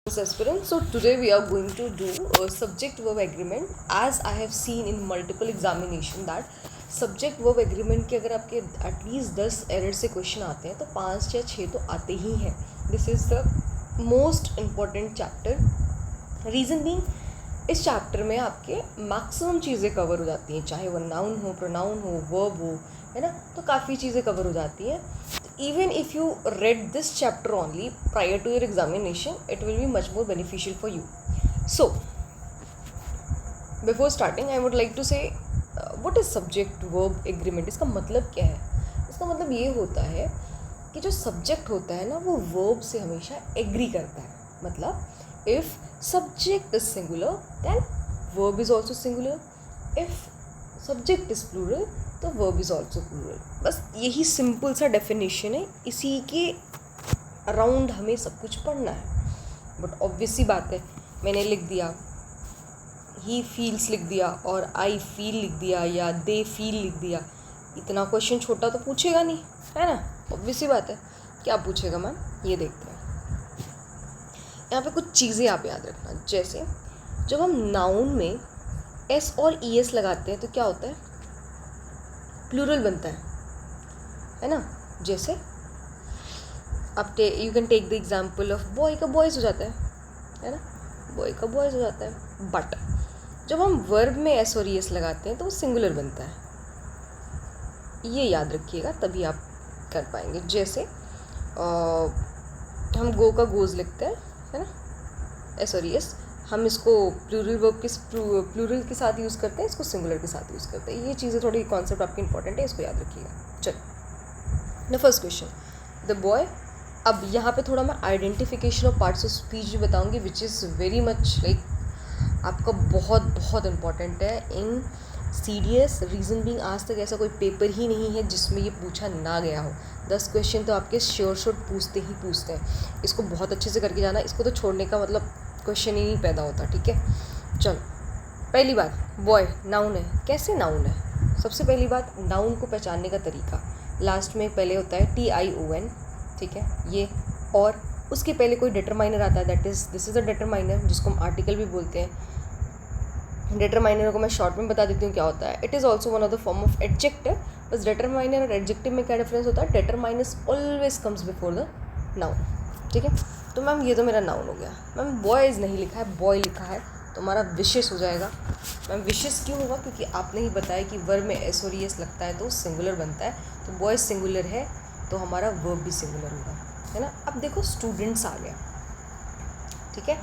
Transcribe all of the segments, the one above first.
Aspirants. So today we are going to do a subject verb agreement. As I have seen in multiple examination that subject verb agreement के अगर आपके at least 10 error से question आते हैं तो 5 या 6 तो आते ही हैं. This is the most important chapter. Reason being इस चैप्टर में आपके मैक्सिमम चीज़ें कवर हो जाती हैं, चाहे वो नाउन हो, प्रोनाउन हो, वर्ब हो, है ना. तो काफ़ी चीज़ें कवर हो जाती हैं. Even if you read this chapter only prior to your examination, it will be much more beneficial for you. So before starting I would like to say what is subject verb agreement. इसका मतलब क्या है? इसका मतलब ये होता है कि जो सब्जेक्ट होता है ना वो वर्ब से हमेशा एग्री करता है. मतलब if subject is singular then verb is also singular. If subject is plural तो वर्ब इज़ ऑल्सो प्लूरल. बस यही सिंपल सा डेफिनेशन है. इसी के अराउंड हमें सब कुछ पढ़ना है. बट ऑब्वियसली बात है, मैंने लिख दिया ही फील्स लिख दिया और आई फील लिख दिया या दे फील लिख दिया, इतना क्वेश्चन छोटा तो पूछेगा नहीं, है ना. ऑब्वियसली बात है. क्या पूछेगा मैम, ये देखते हैं. यहाँ पे कुछ चीज़ें आप याद रखना. जैसे जब हम नाउन में एस और ई एस लगाते हैं तो क्या होता है, प्लूरल बनता है ना. जैसे आप you can take the example of boy का बॉयज़ हो जाता है ना. बॉय का बॉयज़ हो जाता है. बट जब हम वर्ब में एस और ई एस लगाते हैं तो वो सिंगुलर बनता है. ये याद रखिएगा, तभी आप कर पाएंगे. जैसे हम गो का गोज़ लिखते हैं, है ना, एस और ई एस. हम इसको प्लूरल वर्ब के प्लूरल के साथ यूज़ करते हैं, इसको सिंगुलर के साथ यूज़ करते हैं. ये चीज़ें थोड़ी कॉन्सेप्ट आपकी इंपॉर्टेंट है, इसको याद रखिएगा. चलो the first question, the boy. अब यहाँ पे थोड़ा मैं identification of parts of speech भी बताऊँगी which is very much like आपका बहुत बहुत इम्पॉर्टेंट है इन सीडीएस. रीज़न बीइंग आज तक ऐसा कोई पेपर ही नहीं है जिसमें ये पूछा ना गया हो. 10 क्वेश्चन तो आपके श्योर शॉट पूछते ही पूछते हैं. इसको बहुत अच्छे से करके जाना. इसको तो छोड़ने का मतलब क्वेश्चन ही नहीं पैदा होता. ठीक है, चलो. पहली बात, बॉय नाउन है. कैसे नाउन है? सबसे पहली बात, नाउन को पहचानने का तरीका. लास्ट में पहले होता है TION, ठीक है, ये. और उसके पहले कोई डिटरमाइनर आता है, that is this is a determiner, जिसको हम आर्टिकल भी बोलते हैं. डिटरमाइनर को मैं शॉर्ट में बता देती हूँ क्या होता है. It is also one of the form of adjective. बस डिटरमाइनर और एडजेक्टिव में क्या डिफरेंस होता है, determiners always comes before the noun. ठीक है, तो मैम ये तो मेरा नाउन हो गया. मैम बॉयज़ नहीं लिखा है, बॉय लिखा है, तो हमारा विशेस हो जाएगा. मैम विशेस क्यों होगा? क्योंकि आपने ही बताया कि वर्ब में एस और ई एस लगता है तो सिंगुलर बनता है. तो बॉयज़ सिंगुलर है तो हमारा वर्ब भी सिंगुलर होगा, है ना. अब देखो स्टूडेंट्स आ गया. ठीक है,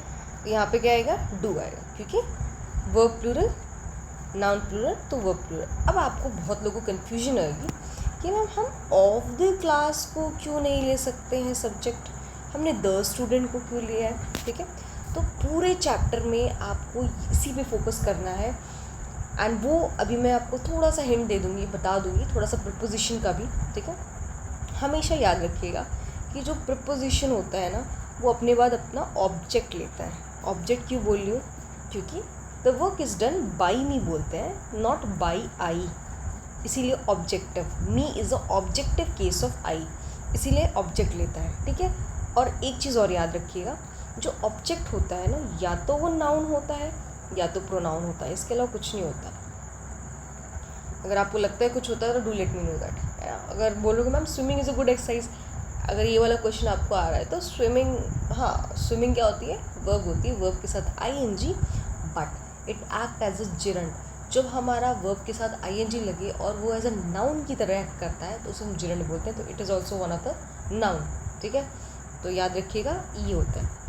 तो यहाँ पे क्या आएगा, डू आएगा, क्योंकि वर्ब प्लूरल, नाउन प्लूरल, तो वर्ब प्लूरल. अब आपको बहुत लोगों को कन्फ्यूजन होगी कि मैम हम ऑफ द क्लास को क्यों नहीं ले सकते हैं सब्जेक्ट, हमने द स्टूडेंट को क्यों लिया है. ठीक है, तो पूरे चैप्टर में आपको इसी पे फोकस करना है. एंड वो अभी मैं आपको थोड़ा सा हिंट दे दूँगी, बता दूँगी, थोड़ा सा प्रिपोजिशन का भी. ठीक है, हमेशा याद रखिएगा कि जो प्रिपोजिशन होता है ना वो अपने बाद अपना ऑब्जेक्ट लेता है. ऑब्जेक्ट क्यों बोल रही हूँ, क्योंकि the work is done by me बोलते हैं, नॉट बाई आई, इसीलिए objective. Me is a objective case of I, इसीलिए ऑब्जेक्ट लेता है. ठीक है, और एक चीज़ और याद रखिएगा, जो ऑब्जेक्ट होता है ना या तो वो नाउन होता है या तो प्रोनाउन होता है, इसके अलावा कुछ नहीं होता. अगर आपको लगता है कुछ होता है तो do let me know that. अगर बोलोगे ma'am swimming is a good exercise, अगर ये वाला क्वेश्चन आपको आ रहा है तो स्विमिंग, हाँ स्विमिंग क्या होती है, वर्ब होती है, वर्ब के साथ ING, but it act as a gerund. जब हमारा वर्ब के साथ ING लगे और वो एज अ नाउन की तरह एक्ट करता है तो उसे हम जिरंड बोलते हैं. तो it is also one of the noun. ठीक है, तो याद रखिएगा ये होता है.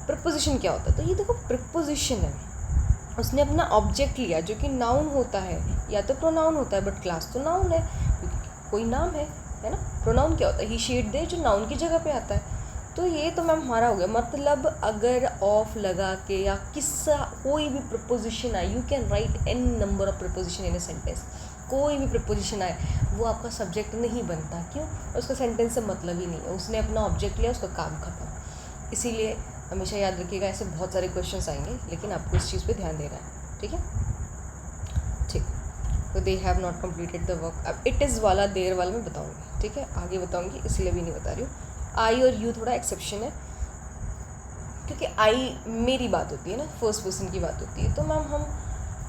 प्रिपोजिशन क्या होता है, तो ये देखो प्रिपोजिशन है, उसने अपना ऑब्जेक्ट लिया जो कि नाउन होता है या तो प्रोनाउन होता है, बट क्लास तो नाउन है क्योंकि कोई नाम है ना. प्रोनाउन क्या होता है, ही शेड दे, जो नाउन की जगह पे आता है. तो ये तो मैम हमारा हो गया. मतलब अगर ऑफ लगा के या किस्सा कोई भी प्रपोजिशन आए, you can write an number of preposition in a sentence. कोई भी प्रपोजिशन आए वो आपका सब्जेक्ट नहीं बनता. क्यों? उसका सेंटेंस से मतलब ही नहीं है, उसने अपना ऑब्जेक्ट लिया, उसका काम खत्म. इसीलिए हमेशा याद रखिएगा, ऐसे बहुत सारे क्वेश्चंस आएंगे, लेकिन आपको इस चीज़ पे ध्यान देना है. ठीक है, ठीक. तो they have not completed the work. अब इट इज़ वाला देर वाला मैं बताऊँगी. ठीक है, आगे बताऊँगी, इसलिए भी नहीं बता रही हूँ. आई और यू थोड़ा एक्सेप्शन है. क्योंकि आई मेरी बात होती है ना, फर्स्ट पर्सन की बात होती है, तो मैम हम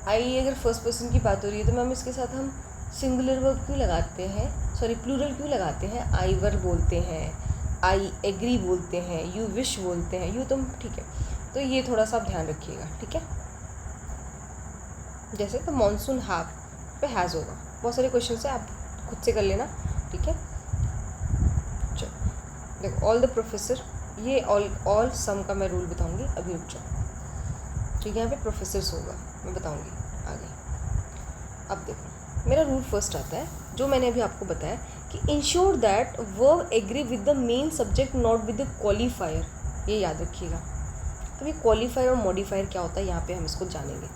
आई अगर फर्स्ट पर्सन की बात हो रही है तो मैम इसके साथ हम सिंगुलर वर्ब क्यों लगाते हैं, सॉरी प्लूरल क्यों लगाते हैं, आई वर बोलते हैं, आई एग्री बोलते हैं, यू विश बोलते हैं, यू तुम, ठीक है। तो ये थोड़ा सा आप ध्यान रखिएगा, ठीक है। जैसे तो मॉनसून हैव पे हैज़ होगा, बहुत सारे क्वेश्चन है, आप खुद से कर लेना, ठीक है। चलो देखो, ऑल द प्रोफेसर, ये ऑल सम का मैं रूल बताऊंगी, अभी रुक जाओ, ठीक है। यहाँ पे प्रोफेसर्स होगा, मैं बताऊंगी आगे। अब देखो मेरा रूल फर्स्ट आता है, जो मैंने अभी आपको बताया कि ensure that verb agree with the main subject not with the qualifier, ये याद रखिएगा। अभी क्वालिफायर और मॉडिफायर क्या होता है, यहाँ पे हम इसको जानेंगे।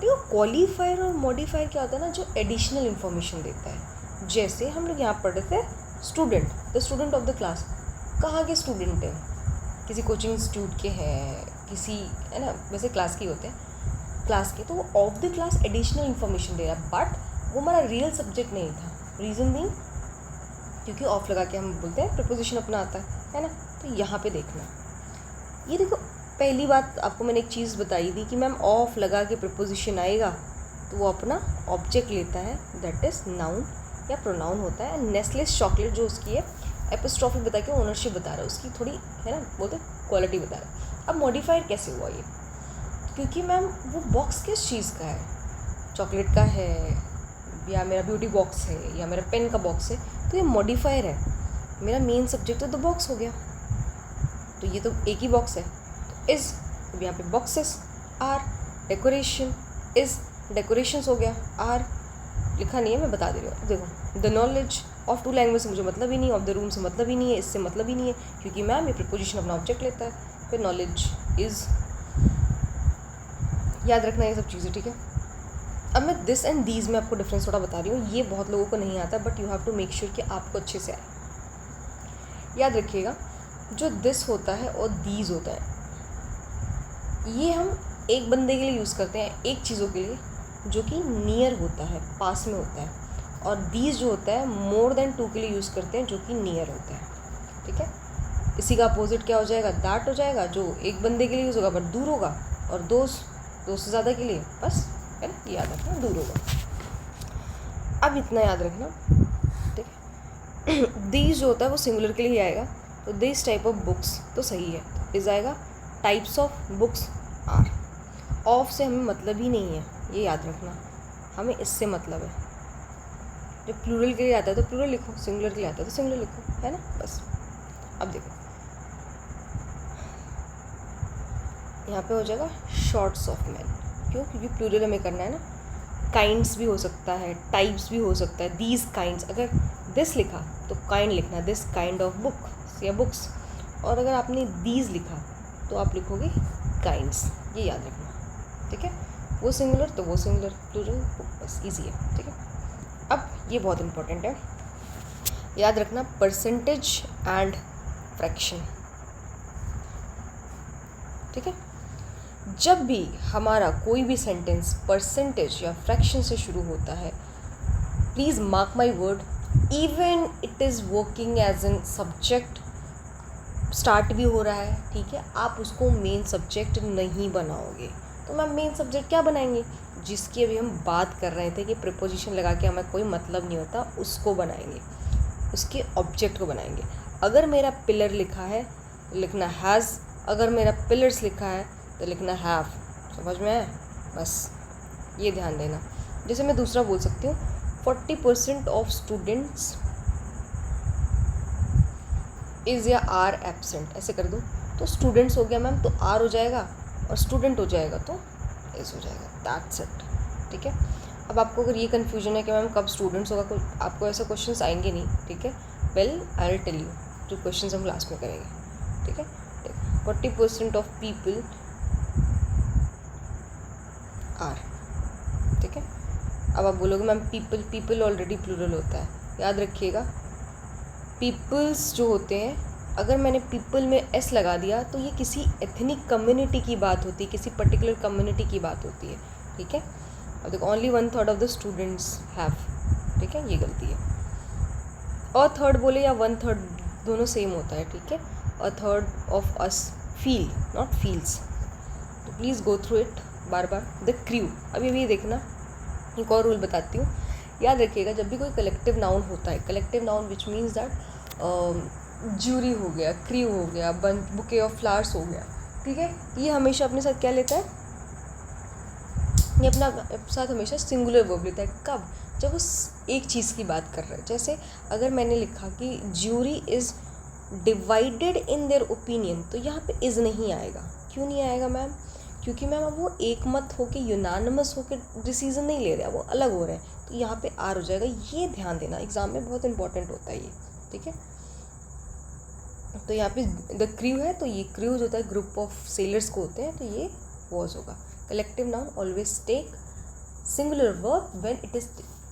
देखो क्वालिफायर और मॉडिफायर क्या होता है ना, जो एडिशनल इन्फॉर्मेशन देता है। जैसे हम लोग यहाँ पढ़ रहे थे student, the student of the class, कहाँ के स्टूडेंट हैं, किसी कोचिंग इंस्टीट्यूट के हैं, किसी, है ना, वैसे क्लास के होते हैं, क्लास के, तो वो of the class additional information दे रहा है, बट वो हमारा रियल सब्जेक्ट नहीं था। रीज़न नहीं, क्योंकि ऑफ लगा के हम बोलते हैं प्रपोजिशन अपना आता है ना। तो यहाँ पे देखना, ये देखो पहली बात आपको मैंने एक चीज़ बताई थी कि मैम ऑफ लगा के प्रपोजिशन आएगा तो वो अपना ऑब्जेक्ट लेता है, दैट इज़ नाउन या प्रोनाउन होता है। नेस्लेस चॉकलेट जो उसकी है, एपिस्ट्रॉफी बता के ओनरशिप बता रहा है उसकी, थोड़ी है ना, बोलते क्वालिटी बता रहा है। अब मॉडिफायर कैसे हुआ ये, क्योंकि मैम वो बॉक्स किस चीज़ का है, चॉकलेट का है या मेरा ब्यूटी बॉक्स है या मेरा पेन का बॉक्स है, तो ये मॉडिफायर है। मेरा मेन सब्जेक्ट तो बॉक्स हो गया, तो ये तो एक ही बॉक्स है, तो इज़, अब यहाँ पे boxes are, decoration is, decorations हो गया, आर लिखा नहीं है, मैं बता दे रही हूँ। देखो the knowledge of two language से मुझे मतलब ही नहीं, ऑफ द रूम से मतलब ही नहीं है, इससे मतलब ही नहीं है, क्योंकि मैम ये प्रीपोजिशन अपना ऑब्जेक्ट लेता है। फिर नॉलेज इज़, याद रखना ये सब चीज़ें, ठीक है। अब मैं दिस एंड दीज में आपको डिफरेंस थोड़ा बता रही हूँ, ये बहुत लोगों को नहीं आता, but you have to make sure कि आपको अच्छे से आए। याद रखिएगा, जो दिस होता है और दीज होता है, ये हम एक बंदे के लिए यूज़ करते हैं, एक चीज़ों के लिए जो कि नियर होता है, पास में होता है, और दीज जो होता है मोर देन टू के लिए यूज़ करते हैं, जो कि नियर होता है, ठीक है। इसी का अपोजिट क्या हो जाएगा, दैट हो जाएगा, जो एक बंदे के लिए यूज़ होगा बट दूर होगा, और दो से ज़्यादा के लिए, बस है ना, याद रखना, दूर होगा। अब इतना याद रखना, ठीक है। दीज जो होता है वो सिंगुलर के लिए ही आएगा, तो दिस टाइप ऑफ बुक्स तो सही है, इज आएगा, types of books are. Of से हमें मतलब ही नहीं है, ये याद रखना, हमें इससे मतलब है। जब प्लूरल के लिए आता है तो प्लूरल लिखो, सिंगुलर के लिए आता है तो सिंगुलर लिखो, है ना, बस। अब देखो यहाँ पे हो जाएगा शॉर्ट्स ऑफ मैन, क्यों, क्योंकि प्लूरल हमें करना है ना। काइंड्स भी हो सकता है, टाइप्स भी हो सकता है, दीज काइंड्स, अगर दिस लिखा तो काइंड लिखना, दिस काइंड ऑफ बुक या बुक्स, और अगर आपने दीज लिखा तो आप लिखोगे काइंड्स, ये याद रखना, ठीक है। वो सिंगुलर तो वो सिंगुलर, प्लूरल बस, ईजी है, ठीक है। अब ये बहुत इंपॉर्टेंट है, याद रखना, परसेंटेज एंड फ्रैक्शन, ठीक है। जब भी हमारा कोई भी सेंटेंस परसेंटेज या फ्रैक्शन से शुरू होता है, please mark my word, even it is working as an subject, start भी हो रहा है, ठीक है, आप उसको मेन सब्जेक्ट नहीं बनाओगे। तो मैम मेन सब्जेक्ट क्या बनाएंगे, जिसकी अभी हम बात कर रहे थे कि प्रीपोजिशन लगा के हमें कोई मतलब नहीं होता, उसको बनाएंगे, उसके ऑब्जेक्ट को बनाएंगे। अगर मेरा पिलर लिखा है लिखना हैज़, अगर मेरा पिलर्स लिखा है तो लिखना हैव, समझ में है, बस ये ध्यान देना। जैसे मैं दूसरा बोल सकती हूँ, 40% ऑफ स्टूडेंट्स इज़ या आर एब्सेंट, ऐसे कर दूँ तो स्टूडेंट्स हो गया मैम, तो आर हो जाएगा, और स्टूडेंट हो जाएगा तो इज़ हो जाएगा, दैट्स इट, ठीक है। अब आपको अगर ये कन्फ्यूजन है कि मैम कब स्टूडेंट्स होगा, कोई आपको ऐसे क्वेश्चंस आएंगे नहीं, ठीक है। Well I will tell you, जो क्वेश्चंस हम क्लास में करेंगे, ठीक है। 40% ऑफ पीपल आर, ठीक है। अब आप बोलोगे मैम पीपल ऑलरेडी प्लूरल होता है, याद रखिएगा, पीपल्स जो होते हैं, अगर मैंने पीपल में एस लगा दिया तो ये किसी एथनिक कम्युनिटी की बात होती है, किसी पर्टिकुलर कम्युनिटी की बात होती है, ठीक है। अब देखो only 1/3 of the students have, ठीक है, ये गलती है। और थर्ड बोले या 1/3 दोनों सेम होता है, ठीक है। और third of us feel not feels. तो प्लीज़ गो थ्रू इट बार बार। द क्रू, अभी भी देखना, एक और रूल बताती हूँ, याद रखिएगा जब भी कोई कलेक्टिव नाउन होता है, collective noun which means that jury हो गया, क्रू हो गया, बुके ऑफ फ्लावर्स हो गया, ठीक है, ये हमेशा अपने साथ क्या लेता है, ये अपना साथ हमेशा सिंगुलर वर्ब लेता है। कब? जब वो एक चीज़ की बात कर रहा है। जैसे अगर मैंने लिखा कि jury is divided in their opinion, तो यहाँ पे इज़ नहीं आएगा। क्यों नहीं आएगा मैम? क्योंकि मैम अब वो एक मत होके यूनानिमस होके डिसीजन नहीं ले रहा है, वो अलग हो रहा है, तो यहाँ पे आर हो जाएगा। ये ध्यान देना, एग्जाम में बहुत इंपॉर्टेंट होता है ये, ठीक है। तो यहाँ पे द क्रू है, तो ये क्रू जो होता है ग्रुप ऑफ सेलर्स को होते हैं, तो ये वॉज होगा। Collective noun always take singular verb when it is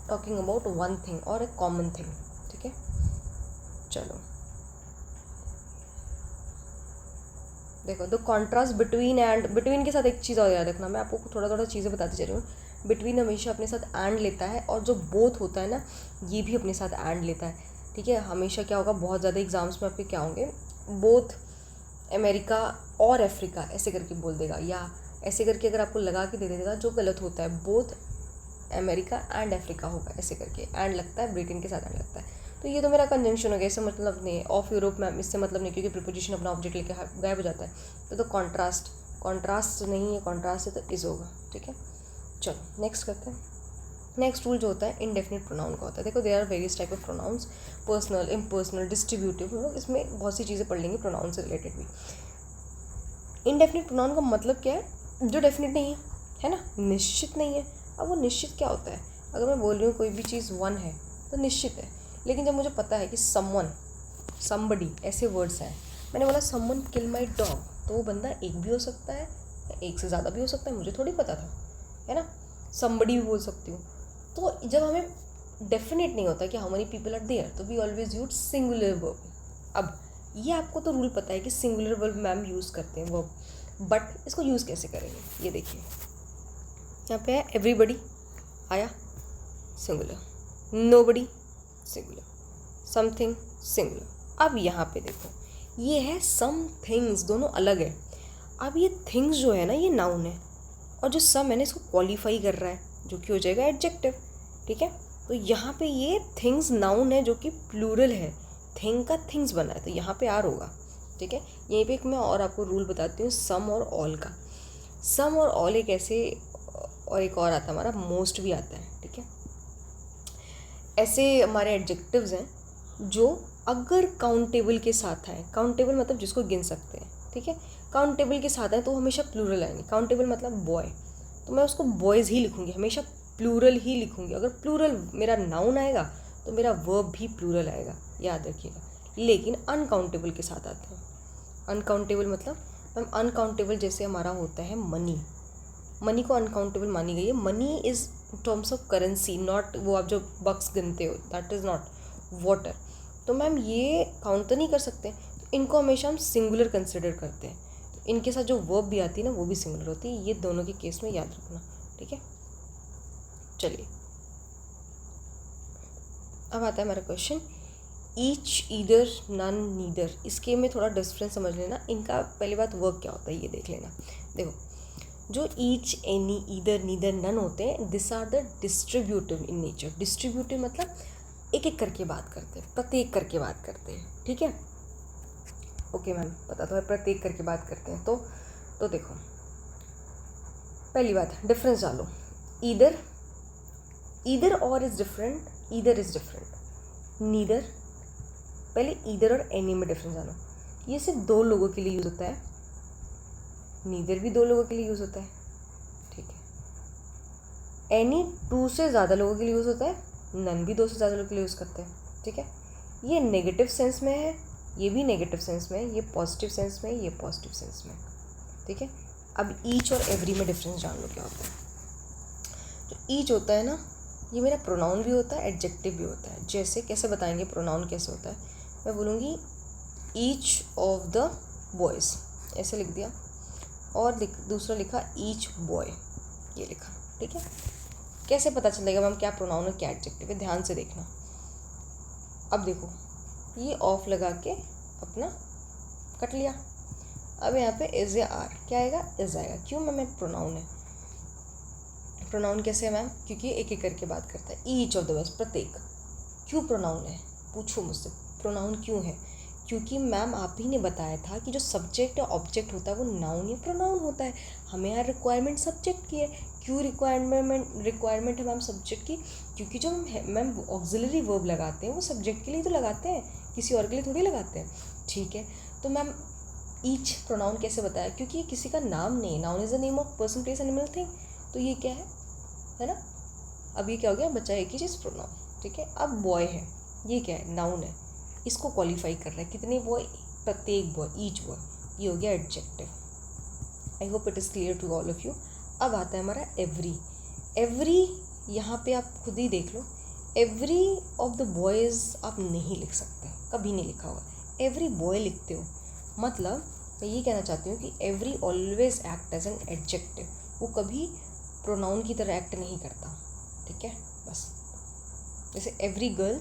talking about one thing और ए कॉमन थिंग, ठीक है। चलो देखो, the contrast between and, between के साथ एक चीज़ और याद रखना, मैं आपको थोड़ा थोड़ा चीज़ें बताती जा रही हूँ। बिटवीन हमेशा अपने साथ एंड लेता है, और जो बोथ होता है ना, ये भी अपने साथ एंड लेता है, ठीक है। हमेशा क्या होगा, बहुत ज़्यादा एग्जाम्स में आपके क्या होंगे, बोथ अमेरिका और अफ्रीका ऐसे करके बोल देगा, या ऐसे करके अगर आपको लगा के दे देगा, जो गलत होता है, बोथ अमेरिका एंड अफ्रीका होगा, ऐसे करके एंड लगता है, ब्रिटेन के साथ एंड लगता है। तो ये तो मेरा कंजंक्शन हो गया, इससे मतलब नहीं है। ऑफ यूरोप मैम, इससे मतलब नहीं, क्योंकि प्रीपोजिशन अपना ऑब्जेक्ट लेके गायब हो जाता है। तो कॉन्ट्रास्ट, कॉन्ट्रास्ट नहीं है, कॉन्ट्रास्ट है तो इज होगा, ठीक है। चलो नेक्स्ट करते हैं। नेक्स्ट रूल जो होता है इंडेफिनिट प्रोनाउन का होता है। देखो, there are various type of pronouns, personal, impersonal, distributive. हम लोग इसमें बहुत सी चीज़ें पढ़ लेंगे प्रोनाउन से रिलेटेड भी। इंडेफिनिट प्रोनाउन का मतलब क्या है? जो डेफिनेट नहीं है ना, निश्चित नहीं है। अब वो निश्चित क्या होता है? अगर मैं बोल रही हूँ कोई भी चीज़ वन है तो निश्चित है, लेकिन जब मुझे पता है कि समवन, समबडी ऐसे वर्ड्स हैं, मैंने बोला समवन किल माई डॉग, तो वो बंदा एक भी हो सकता है या एक से ज़्यादा भी हो सकता है, मुझे थोड़ी पता था, है ना। समबडी भी बोल सकती हूँ। तो जब हमें डेफिनेट नहीं होता कि how many people are there, तो we always use singular verb. अब ये आपको तो रूल पता है कि सिंगुलर वर्ब मैम यूज़ करते हैं वर्ब, बट इसको यूज़ कैसे करेंगे ये देखिए। यहाँ पे है एवरीबडी, आया singular, nobody singular, something singular. अब यहाँ पे देखो, ये है सम थिंग्स, दोनों अलग है। अब ये थिंग्स जो है ना, ये नाउन है, और जो सम है ना, इसको क्वालिफाई कर रहा है, जो कि हो जाएगा एडजेक्टिव, ठीक है। तो यहाँ पे ये थिंग्स नाउन है जो कि प्लूरल है, थिंग का थिंग्स बना है, तो यहाँ पे आर होगा, ठीक है। यहीं पे एक मैं और आपको रूल बताती हूँ सम और ऑल का। सम और ऑल एक ऐसे, और एक और आता है हमारा मोस्ट भी आता है, ठीक है। ऐसे हमारे एडजेक्टिव्स हैं जो अगर काउंटेबल के साथ आए, काउंटेबल मतलब जिसको गिन सकते हैं, ठीक है, काउंटेबल के साथ आए तो हमेशा प्लूरल आएंगे। काउंटेबल मतलब बॉय, तो मैं उसको बॉयज़ ही लिखूँगी, हमेशा प्लूरल ही लिखूँगी। अगर प्लूरल मेरा नाउन आएगा तो मेरा वर्ब भी प्लूरल आएगा, याद रखिएगा। लेकिन अनकाउंटेबल के साथ आते हैं। अनकाउंटेबल मतलब मैम, अनकाउंटेबल जैसे हमारा होता है मनी, मनी को अनकाउंटेबल मानी गई है। Money is terms of currency, not वो आप जो बक्स गिनते हो, दैट इज़ नॉट वाटर। तो मैम ये काउंट तो नहीं कर सकते, इनको हमेशा हम सिंगुलर कंसिडर करते हैं। तो इनके साथ जो वर्ब भी आती है ना, वो भी सिंगुलर होती है। ये दोनों के केस में याद रखना, ठीक है। चलिए अब आता है हमारा question, each, either, none, neither. इसके में थोड़ा डिफरेंस समझ लेना। इनका पहली बात वर्क क्या होता है ये देख लेना। देखो, जो each, any, either, neither, none होते हैं, this are the distributive in nature. Distributive मतलब एक एक करके बात करते हैं, प्रत्येक करके बात करते हैं, ठीक है। ओके मैम, पता तो है प्रत्येक करके बात करते हैं। तो देखो, पहली बात डिफरेंस डालो। ईदर, ईदर और is different, either is different. Neither, पहले ईदर और एनी में डिफरेंस डालो। ये सिर्फ दो लोगों के लिए यूज़ होता है, नीदर भी दो लोगों के लिए यूज़ होता है, ठीक है। एनी 2 से ज़्यादा लोगों के लिए यूज़ होता है, नन भी 2 से ज़्यादा लोगों के लिए यूज़ करते हैं, ठीक है। ये नेगेटिव सेंस में है, ये भी नेगेटिव सेंस में है, ये पॉजिटिव सेंस में है, ये पॉजिटिव सेंस में, ठीक है। अब ईच और एवरी में डिफरेंस जान लो क्या होता है। जो ईच होता है ना, ये मेरा प्रोनाउन भी होता है, एडजेक्टिव भी होता है। जैसे कैसे बताएंगे प्रोनाउन कैसे होता है, मैं बोलूँगी ईच ऑफ द बॉयज़, ऐसे लिख दिया, और दूसरा लिखा ईच बॉय, ये लिखा, ठीक है। कैसे पता चलेगा मैम क्या प्रोनाउन है क्या एडजेक्टिव है, ध्यान से देखना। अब देखो, ये ऑफ लगा के अपना कट लिया, अब यहाँ पे इज़ या आर क्या आएगा, इज़ आएगा। क्यों मैम, प्रोनाउन है। प्रोनाउन कैसे है मैम, क्योंकि एक एक करके बात करता है। ईच ऑफ द वर्ड्स, प्रत्येक। क्यों प्रोनाउन है, पूछो मुझसे प्रोनाउन क्यों है। क्योंकि मैम आप ही ने बताया था कि जो सब्जेक्ट या ऑब्जेक्ट होता है वो नाउन या प्रोनाउन होता है। हमें यहाँ रिक्वायरमेंट सब्जेक्ट की है। क्यों रिक्वायरमेंट है मैम सब्जेक्ट की, क्योंकि जो मैम ऑक्सिलरी वर्ब लगाते हैं वो सब्जेक्ट के लिए तो लगाते हैं, किसी और के लिए थोड़ी लगाते हैं। ठीक है, तो मैम ईच प्रोनाउन कैसे बताया, क्योंकि ये किसी का नाम नहीं, noun is the name of person place animal thing. तो ये क्या है ना। अब ये क्या हो गया, बचा एक ही चीज़, प्रोनाउन। ठीक है, अब बॉय है, ये क्या है, नाउन है, इसको क्वालिफाई कर रहा है। कितने बॉय, प्रत्येक बॉय, ईच बॉय, ये हो गया adjective. I hope it is clear to all of you. अब आता है हमारा एवरी। एवरी यहाँ पे आप खुद ही देख लो, एवरी ऑफ द बॉयज़ आप नहीं लिख सकते, कभी नहीं लिखा होगा। एवरी बॉय लिखते हो, मतलब मैं ये कहना चाहती हूँ कि every always act as an adjective, वो कभी प्रोनाउन की तरह एक्ट नहीं करता। ठीक है, बस जैसे every girl,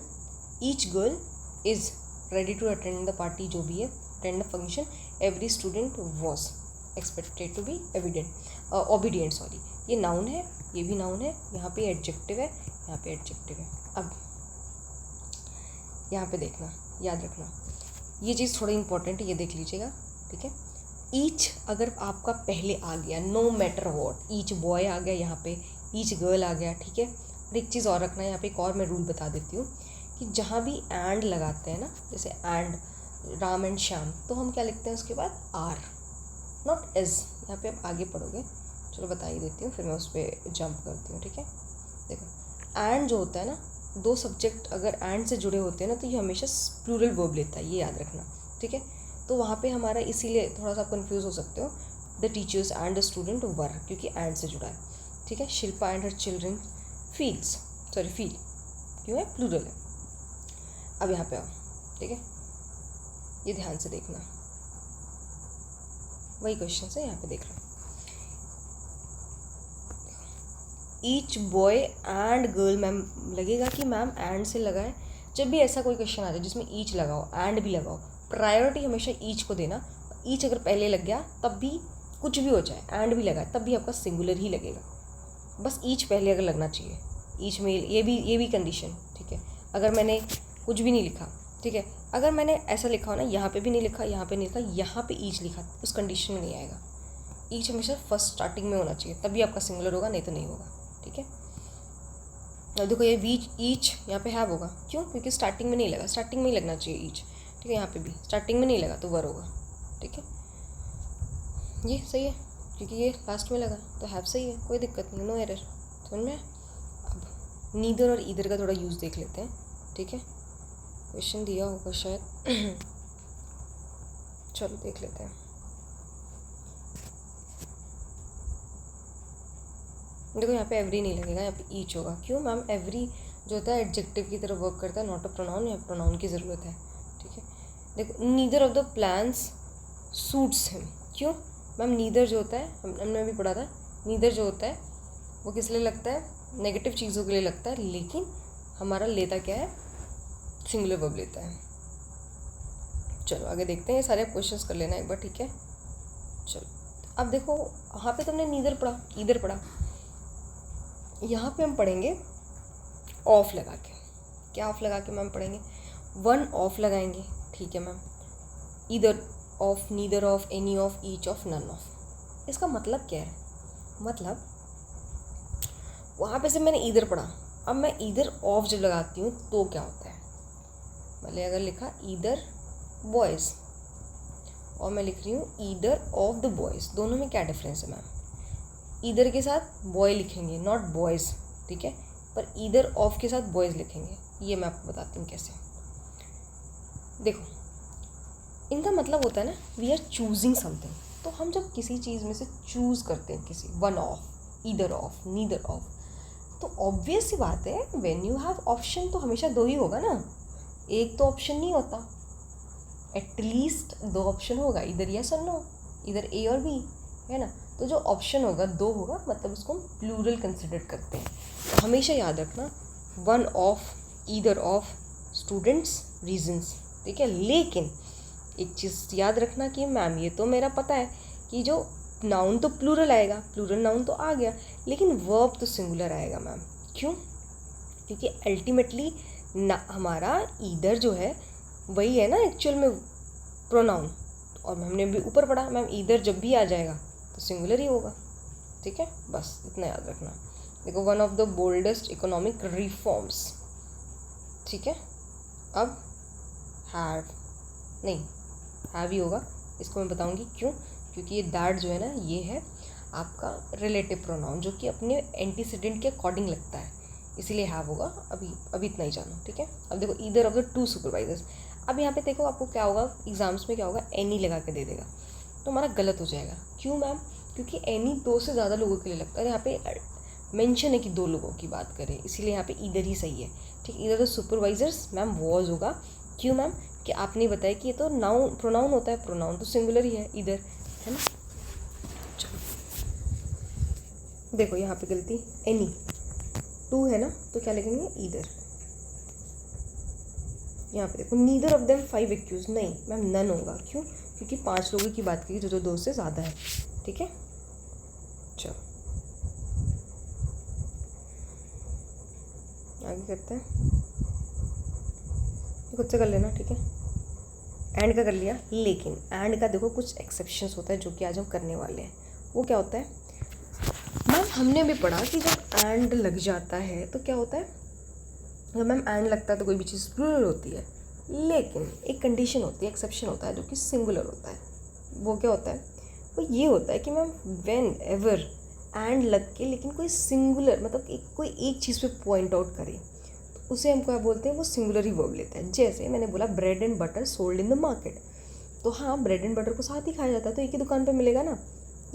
each girl is ready to attend the party, जो भी है, attend the function. Every student was expected to be obedient, sorry, ये नाउन है, ये भी नाउन है, यहाँ पे एडजेक्टिव है, यहाँ पे एडजेक्टिव है। अब यहाँ पे देखना, याद रखना, ये चीज़ थोड़ी इंपॉर्टेंट है, ये देख लीजिएगा। ठीक है, ईच अगर आपका पहले आ गया, no matter what, each boy आ गया यहाँ पे, ईच गर्ल आ गया। ठीक है, और एक चीज़ और रखना है यहाँ पे, एक और मैं रूल बता देती हूँ कि जहाँ भी एंड लगाते हैं ना, जैसे एंड राम एंड श्याम, तो हम क्या लिखते हैं उसके बाद, आर, नॉट इज़। यहाँ पे आप आगे पढ़ोगे, चलो बता ही देती हूँ, फिर मैं उस पर जंप करती हूँ। ठीक है, देखो एंड जो होता है ना, दो सब्जेक्ट अगर एंड से जुड़े होते हैं ना, तो ये हमेशा प्लूरल वर्ब लेता है, ये याद रखना। ठीक है, तो वहाँ पे हमारा इसीलिए थोड़ा सा कंफ्यूज हो सकते हो, the teachers and the student वर, क्योंकि एंड से जुड़ा है। ठीक है, Shilpa and her children feel, क्यों है, प्लूरल है। अब यहाँ पे आओ, ठीक है, ये ध्यान से देखना, वही क्वेश्चन है, यहाँ पे देख लो। Each boy and girl, ma'am लगेगा कि मैम एंड से लगा है। जब भी ऐसा कोई क्वेश्चन आ जाए जिसमें ईच लगाओ, एंड भी लगाओ, प्रायोरिटी हमेशा ईच को देना। ईच अगर पहले लग गया तब भी कुछ भी हो जाए, एंड भी लगा तब भी आपका सिंगुलर ही लगेगा, बस ईच पहले अगर लगना चाहिए। ईच में ये भी कंडीशन। ठीक है, अगर मैंने कुछ भी नहीं लिखा, ठीक है, अगर मैंने ऐसा लिखा हो ना, यहाँ पे भी नहीं लिखा, यहाँ पे नहीं लिखा, यहाँ पे ईच लिखा, उस कंडीशन में नहीं आएगा। ईच हमेशा फर्स्ट स्टार्टिंग में होना चाहिए, तभी आपका सिंगुलर होगा, नहीं तो नहीं होगा। ठीक है, अब देखो ये बीच ईच यहाँ पे हैव होगा, क्यों, क्योंकि स्टार्टिंग में नहीं लगा, स्टार्टिंग में ही लगना चाहिए ईच। ठीक है, यहाँ पे भी स्टार्टिंग में नहीं लगा तो वर होगा। ठीक है, ये सही है, क्योंकि ये लास्ट में लगा तो हैव सही है, कोई दिक्कत नहीं, नो एरर। समझ में। अब नीदर और ईदर का थोड़ा यूज़ देख लेते हैं। ठीक है, क्वेश्चन दिया होगा शायद चलो देख लेते हैं। देखो यहाँ पे एवरी नहीं लगेगा, यहाँ पे ईच होगा। क्यों मैम, एवरी जो होता है एडजेक्टिव की तरह वर्क करता है, नॉट अ प्रोनाउन, या प्रोनाउन की ज़रूरत है। ठीक है, देखो neither of the plans suits him. क्यों मैम, नीदर जो होता है, हमने अभी पढ़ा था, नीदर जो होता है वो किस लिए लगता है, नेगेटिव चीज़ों के लिए लगता है, लेकिन हमारा लेता क्या है, सिंगुलर वर्ब लेता है। चलो आगे देखते हैं, ये सारे क्वेश्चंस कर लेना एक बार। ठीक है, चलो अब देखो वहाँ पे तुमने नीदर पढ़ा, ईदर पढ़ा, यहाँ पे हम पढ़ेंगे ऑफ लगा के। क्या ऑफ लगा के मैम पढ़ेंगे, वन ऑफ लगाएंगे। ठीक है ma'am, either of, neither of, any of, each of, none of. इसका मतलब क्या है, मतलब वहाँ पे से मैंने ईदर पढ़ा, अब मैं ईदर ऑफ जब लगाती हूँ तो क्या होता है, मतलब अगर लिखा ईदर बॉयज़ और मैं लिख रही हूँ ईदर ऑफ द बॉयज़, दोनों में क्या डिफरेंस है मैम, ईदर के साथ बॉय लिखेंगे, नॉट बॉयज़। ठीक है, पर ईदर ऑफ के साथ बॉयज़ लिखेंगे, ये मैं आपको बताती हूँ कैसे। देखो इनका मतलब होता है ना, वी आर चूजिंग समथिंग, तो हम जब किसी चीज़ में से चूज़ करते हैं किसी, one of, either of, neither of, तो ऑब्वियस सी बात है, व्हेन यू हैव ऑप्शन तो हमेशा दो ही होगा ना, एक तो ऑप्शन नहीं होता, एटलीस्ट दो ऑप्शन होगा, इधर यस और नो, इधर ए और बी, है ना। तो जो ऑप्शन होगा दो होगा, मतलब उसको हम प्लूरल कंसिडर करते हैं। तो हमेशा याद रखना, one of, either of, students, reasons. ठीक है, लेकिन एक चीज़ याद रखना कि मैम ये तो मेरा पता है कि जो नाउन तो प्लूरल आएगा, प्लूरल नाउन तो आ गया, लेकिन वर्ब तो सिंगुलर आएगा मैम। क्यों? क्योंकि अल्टीमेटली ना हमारा ईदर जो है वही है ना एक्चुअल में प्रोनाउन, और हमने भी ऊपर पढ़ा मैम ईदर जब भी आ जाएगा तो सिंगुलर ही होगा। ठीक है, बस इतना याद रखना। देखो, one of the boldest economic reforms, ठीक है। अब हैव नहीं, हैव ही होगा, इसको मैं बताऊंगी क्यों। क्योंकि ये दैट जो है ना, ये है आपका रिलेटिव प्रोनाउन जो कि अपने एंटीसीडेंट के अकॉर्डिंग लगता है, इसीलिए हैव होगा। अभी इतना ही जानो, ठीक है। अब देखो, either of the two supervisors, अब यहाँ पे देखो आपको क्या होगा, एग्जाम्स में क्या होगा, एनी लगा के दे देगा, तो हमारा गलत हो जाएगा। क्यों मैम? क्योंकि एनी 2 से ज़्यादा लोगों के लिए लगता है, यहाँ पे मेंशन है कि 2 लोगों की बात करें, इसीलिए यहाँ पे ईदर ही सही है। ठीक, either the supervisors ma'am was होगा। क्यों मैम? कि आपने बताया कि ये तो नाउन प्रोनाउन होता है, प्रोनाउन तो सिंगुलर ही है ईदर, है ना। चलो देखो, यहाँ पे गलती, एनी 2 है ना, तो क्या लिखेंगे, ईदर। यहाँ पे देखो, नीदर ऑफ देम 5 एक्यूज, नहीं मैम नन होगा। क्यों? क्योंकि 5 लोगों की बात की जो 2 से ज़्यादा है। ठीक है, चलो आगे करते हैं, खुद से कर लेना, ठीक है। एंड का कर लिया, लेकिन एंड का देखो कुछ एक्सेप्शंस होता है जो कि आज हम करने वाले हैं। वो क्या होता है मैम? हमने भी पढ़ा कि जब एंड लग जाता है तो क्या होता है, जब मैम एंड लगता है तो कोई भी चीज़ प्लूरल होती है, लेकिन एक कंडीशन होती है, एक्सेप्शन होता है जो कि सिंगुलर होता है। वो क्या होता है? वो ये होता है कि मैम व्हेन एवर एंड लग के लेकिन कोई सिंगुलर मतलब कोई एक चीज़ पे पॉइंट आउट करे, तो उसे हम क्या बोलते हैं, वो सिंगुलर ही वर्ब लेते हैं। जैसे मैंने बोला bread and butter sold in the market, तो हाँ ब्रेड एंड बटर को साथ ही खाया जाता है, तो एक ही दुकान पे मिलेगा ना,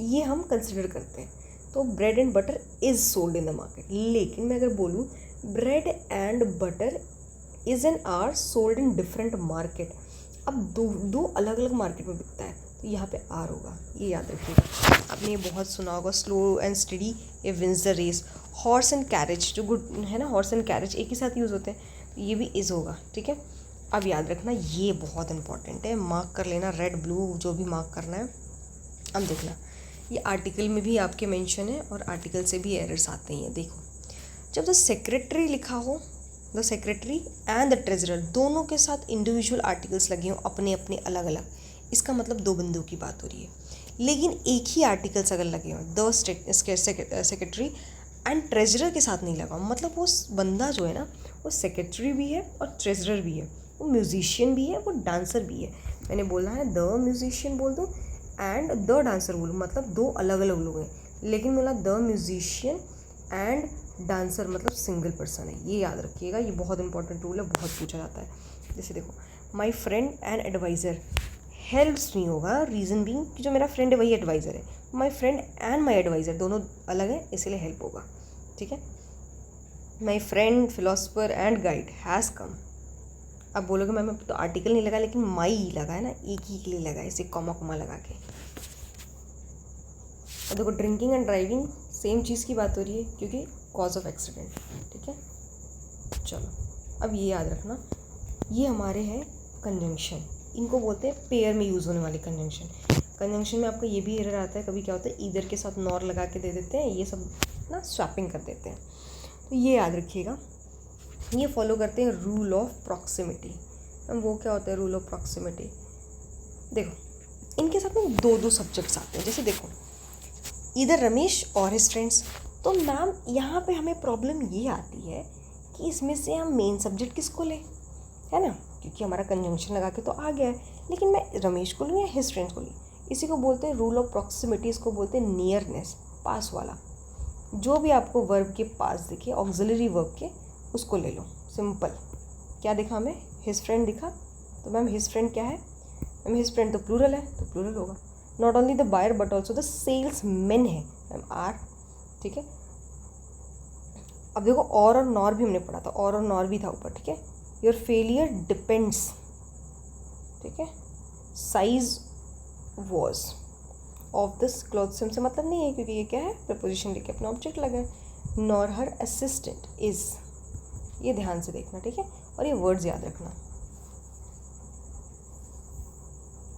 ये हम कंसिडर करते हैं। तो bread and butter is sold in the market. लेकिन मैं अगर बोलूँ bread and butter is and are sold in different market, अब दो अलग अलग मार्केट में बिकता है, तो यहाँ पे आर होगा, ये याद रखिएगा। आपने ये बहुत सुना होगा, स्लो एंड स्टडी ये wins the race. Horse and carriage जो गुड है ना, हॉर्स एंड कैरेज एक ही साथ यूज़ होते हैं, तो ये भी इज़ होगा, ठीक है। अब याद रखना, ये बहुत इंपॉर्टेंट है, मार्क कर लेना, रेड ब्लू जो भी मार्क करना है। अब देखना, ये आर्टिकल में भी आपके मेंशन है और आर्टिकल से भी एरर्स आते हैं। देखो, जब द सेक्रेटरी लिखा हो, the secretary and the treasurer दोनों के साथ इंडिविजुअल आर्टिकल्स लगे हों अपने अपने अलग अलग, इसका मतलब 2 बंदों की बात हो रही है। लेकिन एक ही आर्टिकल्स अगर लगे हों, द सेक्रेटरी एंड ट्रेजरर के साथ नहीं लगा, मतलब वो बंदा जो है ना, वो सेक्रेटरी भी है और ट्रेजरर भी है, वो म्यूजिशियन भी है, वो डांसर भी है। मैंने बोला है द म्यूजिशियन बोल दो एंड द डांसर बोलो, मतलब 2 अलग अलग लोग हैं, लेकिन बोला द म्यूजिशियन एंड डांसर मतलब सिंगल पर्सन है। ये याद रखिएगा, ये बहुत इंपॉर्टेंट रूल है, बहुत पूछा जाता है। जैसे देखो, my friend and adviser helps me होगा, रीज़न बीइंग कि जो मेरा फ्रेंड है वही एडवाइज़र है। My friend and my adviser दोनों अलग है, इसलिए हेल्प होगा, ठीक है। My friend philosopher and guide has come, अब बोलोगे मैम तो आर्टिकल नहीं लगा, लेकिन माई लगा है ना, एक ही के लिए लगा है, इसे कॉमा कॉमा लगा के। अब देखो, ड्रिंकिंग एंड ड्राइविंग सेम चीज़ की बात हो रही है, क्योंकि कॉज ऑफ एक्सीडेंट, ठीक है। चलो, अब ये याद रखना, ये हमारे हैं कंजंक्शन, इनको बोलते हैं पेयर में यूज़ होने वाले कंजंक्शन। कंजंक्शन में आपको ये भी एरर आता है, कभी क्या होता है ईदर के साथ नॉर लगा के दे देते हैं, ये सब ना स्वैपिंग कर देते हैं, तो ये याद रखिएगा। ये फॉलो करते हैं रूल ऑफ प्रॉक्सिमिटी। अब वो क्या होता है रूल ऑफ प्रॉक्सिमिटी? देखो, इनके साथ में 2 सब्जेक्ट्स आते हैं। जैसे देखो, इधर रमेश और हिज फ्रेंड्स, तो मैम यहाँ पे हमें प्रॉब्लम ये आती है कि इसमें से हम मेन सब्जेक्ट किसको लें, है ना, क्योंकि हमारा कंजंक्शन लगा के तो आ गया है, लेकिन मैं रमेश को लूँ या हिज फ्रेंड्स को लूँ? इसी को बोलते हैं रूल ऑफ प्रॉक्सिमिटी, इसको बोलते हैं नियरनेस, पास वाला। जो भी आपको वर्ब के पास दिखे, ऑक्सिलरी वर्ब के, उसको ले लो, सिंपल। क्या दिखा हमें? हिज फ्रेंड दिखा, तो मैम हिज फ्रेंड क्या है? मैम हिज फ्रेंड तो प्लूरल है, तो प्लूरल होगा। Not only the buyer but also the salesman है, मैम आर, ठीक है। अब देखो, और नॉर भी हमने पढ़ा था, और नॉर भी था ऊपर, ठीक है। योर फेलियर डिपेंड्स, ठीक है। Size was of this cloth से हमसे मतलब नहीं है, क्योंकि ये क्या है, प्रपोजिशन लेके अपना ऑब्जेक्ट लगा है। नॉर हर असिस्टेंट इज़, ये ध्यान से देखना, ठीक है, और ये वर्ड्स याद रखना।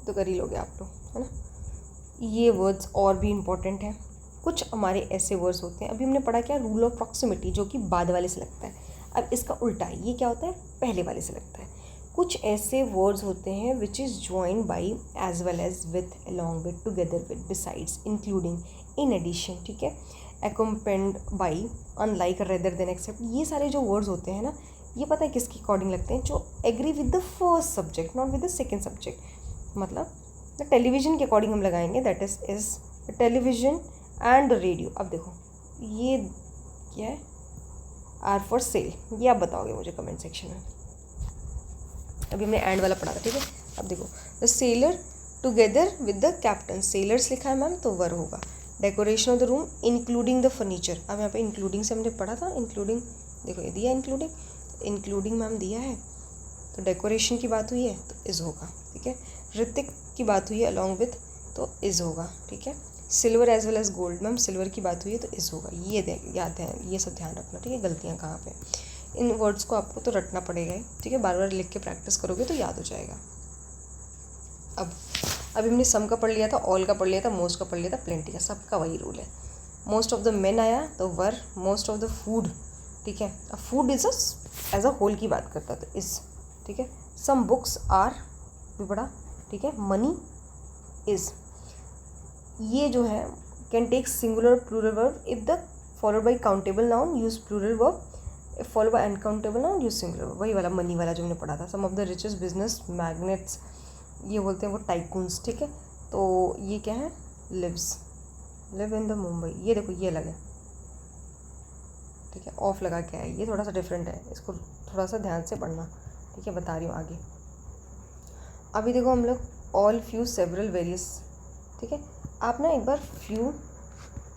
तो कर ही लोगे आप लोग, है ना। ये वर्ड्स और भी इम्पॉर्टेंट हैं। कुछ हमारे ऐसे वर्ड्स होते हैं, अभी हमने पढ़ा क्या, रूल ऑफ प्रॉक्सिमिटी, जो कि बाद वाले से लगता है। अब इसका उल्टा है, ये क्या होता है, पहले वाले से लगता है। कुछ ऐसे वर्ड्स होते हैं which is join by as well as with along with together with besides including in addition, ठीक है, accompanied by unlike rather than except. ये सारे जो वर्ड्स होते हैं ना, ये पता है किसके अकॉर्डिंग लगते हैं, जो agree with the first subject not with the second subject. मतलब टेलीविजन के अकॉर्डिंग हम लगाएंगे, that is television and radio. अब देखो ये क्या है, आर फॉर सेल, ये आप बताओगे मुझे कमेंट सेक्शन में। अभी हमने एंड वाला पढ़ा था, ठीक है। अब देखो, the seller together with the captain, sellers लिखा है मैम तो वर होगा। Decoration of the room including the furniture, अब यहाँ पे इंक्लूडिंग से हमने पढ़ा था, इंक्लूडिंग देखो ये दिया इंक्लूडिंग मैम दिया है, तो डेकोरेशन की बात हुई है तो इज होगा, ठीक है। ऋतिक की बात हुई है अलॉन्ग विथ, तो इज होगा, ठीक है। Silver as well as gold, ma'am silver की बात हुई है तो इज होगा। ये याद है, ये सब ध्यान रखना, ठीक है। गलतियाँ कहाँ पे, इन वर्ड्स को आपको तो रटना पड़ेगा ही, ठीक है। बार बार लिख के प्रैक्टिस करोगे तो याद हो जाएगा। अब अभी हमने सम का पढ़ लिया था, ऑल का पढ़ लिया था, मोस्ट का पढ़ लिया था, प्लेंटी का, सबका वही रूल है। मोस्ट ऑफ द मेन आया तो were, most of the food, ठीक है। अब food is as a whole की बात करता तो इज, ठीक है। सम बुक्स आर भी पढ़ा, ठीक है। मनी इज, ये जो है can take singular plural verb if the followed by countable noun use plural verb, if followed by uncountable noun use singular verb. वही वाला मनी वाला जो हमने पढ़ा था। Some of the richest business magnates, ये बोलते हैं वो टाइकून्स, ठीक है। तो ये क्या है, लिव इन द मुंबई, ये देखो ये अलग है, ठीक है। ऑफ लगा के है, ये थोड़ा सा डिफरेंट है, इसको थोड़ा सा ध्यान से पढ़ना, ठीक है। बता रही हूँ आगे। अभी देखो हम लोग ऑल, फ्यू, सेवरल, वेरियस, ठीक है। आप ना एक बार few,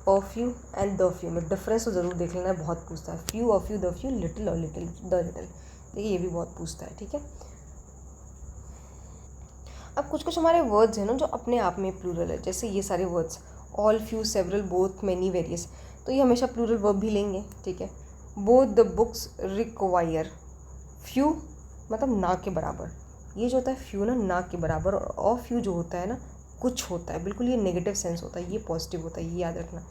a few and the few में डिफरेंस तो ज़रूर देख लेना है, बहुत पूछता है। Few, a few, the few, little और लिटिल, द लिटिल, देखिए ये भी बहुत पूछता है, ठीक है। अब कुछ कुछ हमारे वर्ड्स हैं ना जो अपने आप में प्लूरल है, जैसे ये सारे words all, few, several, both, many, various, तो ये हमेशा प्लूरल वर्ब भी लेंगे, ठीक है। Both the books require, few मतलब ना के बराबर, ये जो होता है फ्यू ना के बराबर, और ऑफ फ्यू जो होता है ना कुछ होता है, बिल्कुल ये नेगेटिव सेंस होता है, ये पॉजिटिव होता है, ये याद रखना,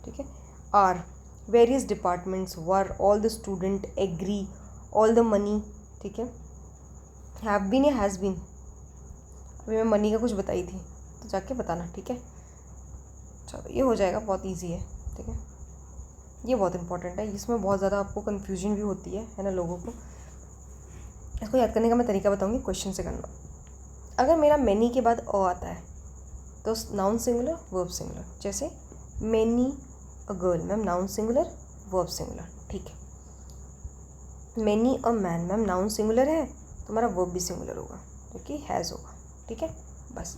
ठीक है। Are, various departments, were, all the student, agree, all the money, ठीक है। हैव बीन या हैज़ बीन, अभी मैं मनी का कुछ बताई थी तो जाके बताना, ठीक है। चलो ये हो जाएगा, बहुत इजी है, ठीक है। ये बहुत इंपॉर्टेंट है, इसमें बहुत ज़्यादा आपको कन्फ्यूजन भी होती है ना लोगों को। इसको याद करने का मैं तरीका बताऊंगी, क्वेश्चन से करना। अगर मेरा मैनी के बाद अ आता है तो नाउन सिंगुलर, वर्ब सिंगुलर, जैसे many a girl, ma'am noun singular, verb singular, ठीक है। Many a man, ma'am noun singular है तो हमारा वर्ब भी सिंगुलर होगा, क्योंकि हैज़ होगा, ठीक है। बस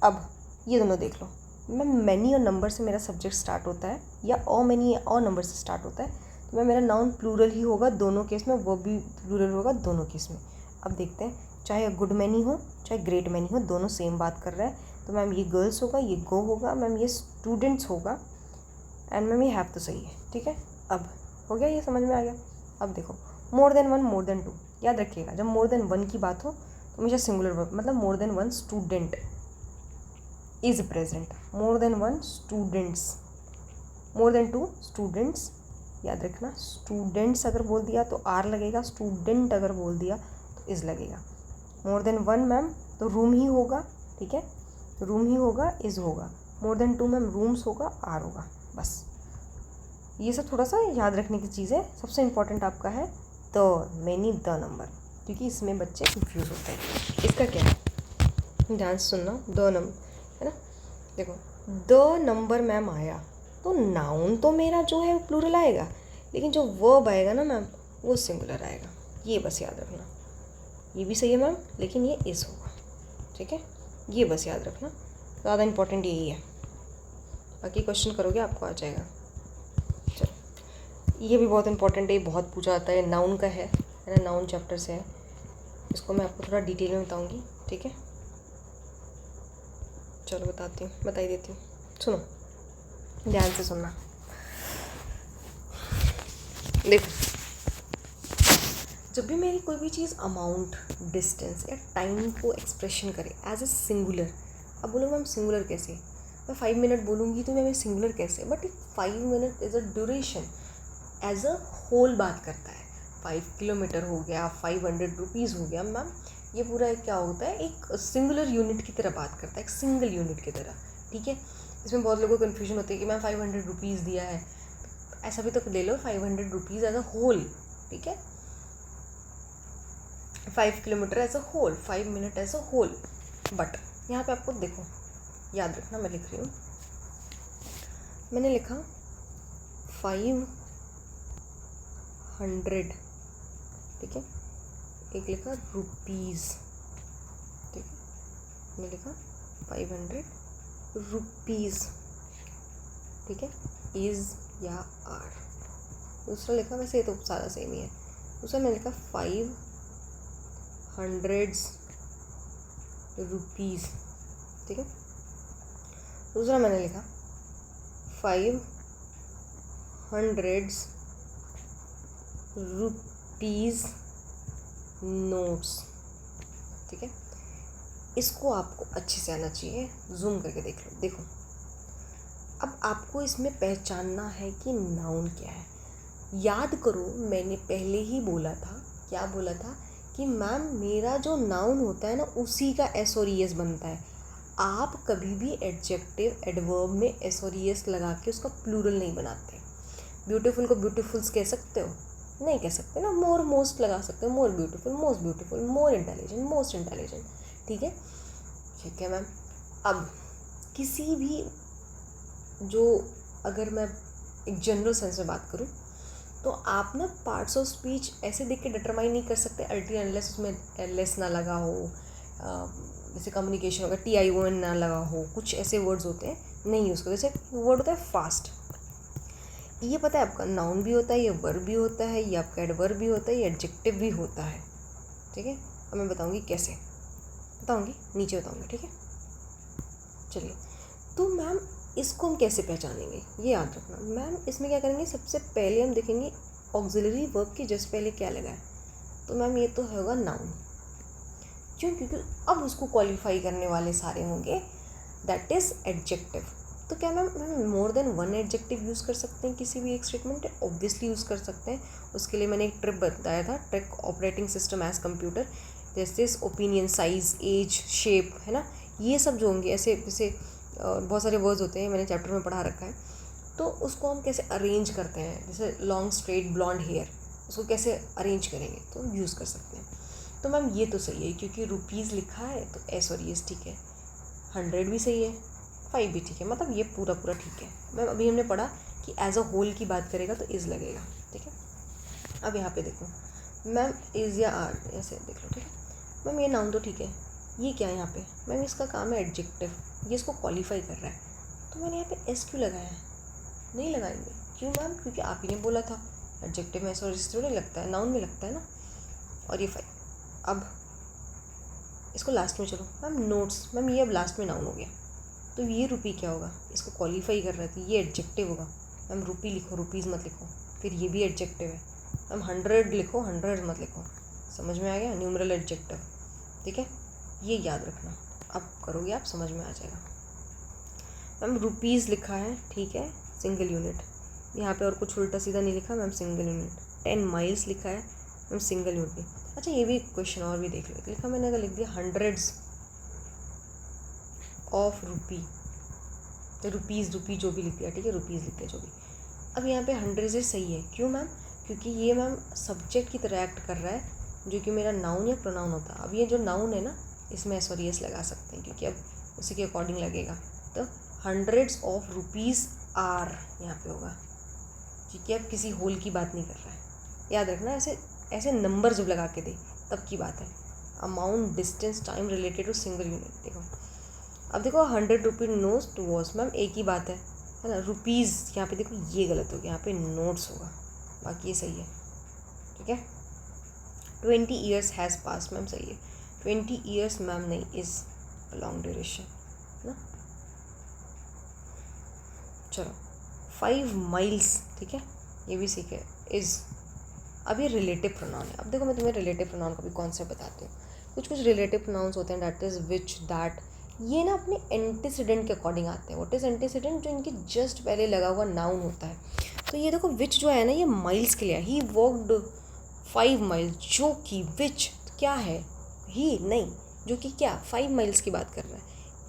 अब ये दोनों देख लो, मैम मैनी और नंबर से मेरा सब्जेक्ट स्टार्ट होता है, या और मैनी और नंबर से स्टार्ट होता है, तो मैम मेरा नाउन प्लूरल ही होगा दोनों केस में, वर्ब भी प्लूरल होगा दोनों केस में। अब देखते हैं, चाहे गुड मैनी हो चाहे ग्रेट मैनी हो, दोनों सेम बात कर रहा है, तो मैम ये गर्ल्स होगा, ये गो होगा, मैम ये स्टूडेंट्स होगा, एंड मैम ये हैव तो सही है, ठीक है। अब हो गया, ये समझ में आ गया। अब देखो more than one, more than two, याद रखिएगा जब मोर देन वन की बात हो तो हमेशा सिंगुलर वर्ब, मतलब more than one student is present, more than one students, more than two students, याद रखना। स्टूडेंट्स अगर बोल दिया तो आर लगेगा, स्टूडेंट अगर बोल दिया तो इज लगेगा। मोर देन वन मैम तो रूम ही होगा, ठीक है, रूम ही होगा, इज होगा। More than two ma'am rooms होगा, आर होगा। बस ये सब थोड़ा सा याद रखने की चीज़ है। सबसे इम्पॉर्टेंट आपका है द, मैनी द नंबर, क्योंकि इसमें बच्चे कंफ्यूज होते हैं। इसका क्या है, ध्यान से सुनना, द नंबर है ना। देखो द नंबर मैम आया तो नाउन तो मेरा जो है प्लूरल आएगा, लेकिन जो वर्ब आएगा ना मैम वो सिंगुलर आएगा, ये बस याद रखना। ये भी सही है मैम, लेकिन ये इस होगा, ठीक है, ये बस याद रखना, ज़्यादा इंपॉर्टेंट यही है। बाकी क्वेश्चन करोगे आपको आ जाएगा। चलो ये भी बहुत इंपॉर्टेंट है, बहुत पूछा जाता है, नाउन का है ना, नाउन चैप्टर से है, इसको मैं आपको थोड़ा डिटेल में बताऊंगी, ठीक है। चलो बताती हूँ, बता ही देती हूँ, सुनो ध्यान से सुनना। देखो जब भी मेरी कोई भी चीज़ अमाउंट, डिस्टेंस या टाइम को एक्सप्रेशन करे एज ए सिंगुलर, अब बोलो मैम सिंगुलर कैसे, मैं 5 मिनट बोलूँगी तो मैं सिंगुलर कैसे, but 5 minute is a duration, as a whole बात करता है। 5 किलोमीटर हो गया, 500 रुपीज़ हो गया मैम, ये पूरा एक क्या होता है, एक सिंगुलर यूनिट की तरह बात करता है, एक सिंगल यूनिट की तरह, ठीक है। इसमें बहुत लोगों को कन्फ्यूजन होती है कि मैम 500 रुपीज़ दिया है, ऐसा भी तो ले लो 500 रुपीज़ एज अ होल, ठीक है। 5 kilometre as a whole, 5 minute as a whole. But यहाँ पे आपको देखो, याद रखना, मैं लिख रही हूँ, मैंने लिखा 500, ठीक है, एक लिखा रुपीज़, ठीक है, मैंने लिखा 500 रुपीज़, ठीक है, इज़ या आर। दूसरा लिखा, वैसे ये तो सारा सेम ही है, दूसरा मैंने लिखा 500 रुपीज़, ठीक है। दूसरा मैंने लिखा 500 रुपीज़ नोट्स, ठीक है। इसको आपको अच्छे से आना चाहिए, जूम करके देख लो, देखो। अब आपको इसमें पहचानना है कि नाउन क्या है। याद करो, मैंने पहले ही बोला था, क्या बोला था, कि मैम मेरा जो नाउन होता है ना, उसी का एस और ई एस बनता है। आप कभी भी एडजेक्टिव एडवर्ब में एस और ई एस लगा के उसका प्लूरल नहीं बनाते। ब्यूटीफुल को ब्यूटीफुल्स कह सकते हो, नहीं कह सकते ना। मोर मोस्ट लगा सकते हो, more beautiful, most beautiful, more intelligent, most intelligent, ठीक है, ठीक है मैम। अब किसी भी जो, अगर मैं एक जनरल सेंस में बात करूँ, तो आप ना पार्ट्स ऑफ स्पीच ऐसे देख के डिटरमाइन नहीं कर सकते अल्टी अनलेस उसमें लेस ना लगा हो, जैसे कम्युनिकेशन होगा TION ना लगा हो, कुछ ऐसे वर्ड्स होते हैं नहीं यूज़ करो। जैसे वर्ड होता है फास्ट, ये पता है आपका नाउन भी होता है, ये वर्ब भी होता है, ये आपका एडवर्ब भी होता है, ये एडजेक्टिव भी होता है, ठीक है। अब मैं बताऊँगी कैसे, बताऊँगी नीचे बताऊँगी, ठीक है। चलिए, तो मैम इसको हम कैसे पहचानेंगे, ये याद रखना। मैम इसमें क्या करेंगे, सबसे पहले हम देखेंगे ऑक्सिलरी वर्ब के जस्ट पहले क्या लगा है, तो मैम ये तो होगा नाउन। क्यों, क्योंकि अब उसको क्वालिफाई करने वाले सारे होंगे, दैट इज़ एडजेक्टिव। तो क्या मैम मोर देन वन एडजेक्टिव यूज़ कर सकते हैं किसी भी एक स्टेटमेंट, ऑब्वियसली यूज़ कर सकते हैं। उसके लिए मैंने एक ट्रिक बताया था, trick operating system as computer, जैसे ओपिनियन, साइज, एज, शेप, है ना, ये सब जो होंगे ऐसे, जैसे बहुत सारे वर्ड्स होते हैं, मैंने चैप्टर में पढ़ा रखा है। तो उसको हम कैसे अरेंज करते हैं, जैसे लॉन्ग स्ट्रेट ब्लॉन्ड हेयर, उसको कैसे अरेंज करेंगे, तो यूज़ कर सकते हैं। तो मैम ये तो सही है, क्योंकि रुपीज़ लिखा है तो एस और एस ठीक है, 100 भी सही है, 5 भी ठीक है, मतलब ये पूरा पूरा ठीक है। मैम अभी हमने पढ़ा कि एज अ होल की बात करेगा तो इज़ लगेगा, ठीक है। अब यहाँ पे देखो मैम, इज़ या आर ऐसे देख लो, ठीक है। मैम ये नाउन तो ठीक है, ये क्या है यहाँ पे, मैम इसका काम है एडजेक्टिव, ये इसको क्वालिफाई कर रहा है, तो मैंने यहाँ पे एस क्यों लगाया है, नहीं लगाएंगे। क्यों मैम, क्योंकि आप ही ने बोला था एडजेक्टिव में एस और एस थोड़ी लगता है, नाउन में लगता है ना। और ये 5, अब इसको लास्ट में, चलो मैम नोट्स, मैम ये अब लास्ट में नाउन हो गया, तो ये रुपी क्या होगा, इसको क्वालिफाई कर रहा था, ये एडजेक्टिव होगा। मैम रुपी लिखो, रुपीज़ मत लिखो, फिर ये भी एडजेक्टिव है। मैम 100 लिखो, 100 मत लिखो, समझ में आ गया, न्यूमरल एडजेक्टिव, ठीक है, ये याद रखना। अब करोगे आप, समझ में आ जाएगा। मैम रुपीज़ लिखा है, ठीक है, सिंगल यूनिट, यहाँ पे और कुछ उल्टा सीधा नहीं लिखा मैम, सिंगल यूनिट। 10 माइल्स लिखा है मैम, सिंगल यूनिट। अच्छा ये भी क्वेश्चन और भी देख लो, लिखा मैंने अगर लिख दिया हंड्रेड्स ऑफ रुपी, तो रुपीज़, रुपी जो भी लिख दिया, ठीक है, रुपीज़ लिख दिया जो भी। अब यहाँ पे 100 से सही है, क्यों मैम, क्योंकि ये मैम सब्जेक्ट की तरह एक्ट कर रहा है, जो कि मेरा नाउन या प्रोनाउन होता है। अब ये जो नाउन है ना, इसमें एस और एस लगा सकते हैं, क्योंकि अब उसी के अकॉर्डिंग लगेगा। तो हंड्रेड्स ऑफ रुपीज़ आर यहाँ पे होगा, क्योंकि अब किसी होल की बात नहीं कर रहा है। याद रखना, ऐसे ऐसे नंबर जब लगा के दे तब की बात है। Amount, distance, time related to single unit. देखो अब देखो 100 rupee notes to watch, ma'am एक ही बात है ना। रुपीज़ यहाँ पे देखो ये गलत हो गया, यहाँ पे नोट्स होगा, बाकी ये सही है, ठीक है। 20 ईयर्स हैज़ पास, मैम सही है, 20 ईयर्स मैम नहीं, इज़ लॉन्ग ड्यूरेशन ना। चलो 5 माइल्स, ठीक है, ये भी सीखे, इज़ अब ये रिलेटिव प्रोनाउन है। अब देखो मैं तुम्हें रिलेटिव प्रोनाउन का भी कॉन्सेप्ट बताती हूँ। कुछ रिलेटिव प्रोनाउंस होते हैं, दैट इज़ विच, दैट, ये ना अपने एंटीसीडेंट के अकॉर्डिंग आते हैं। What is antecedent? जो इनके जस्ट पहले लगा हुआ नाउन होता है। तो ये देखो विच जो है ना, ये माइल्स के लिए, ही वॉकड 5 माइल्स, जो कि विच क्या है, ही नहीं, जो कि क्या 5 माइल्स की बात कर रहा है।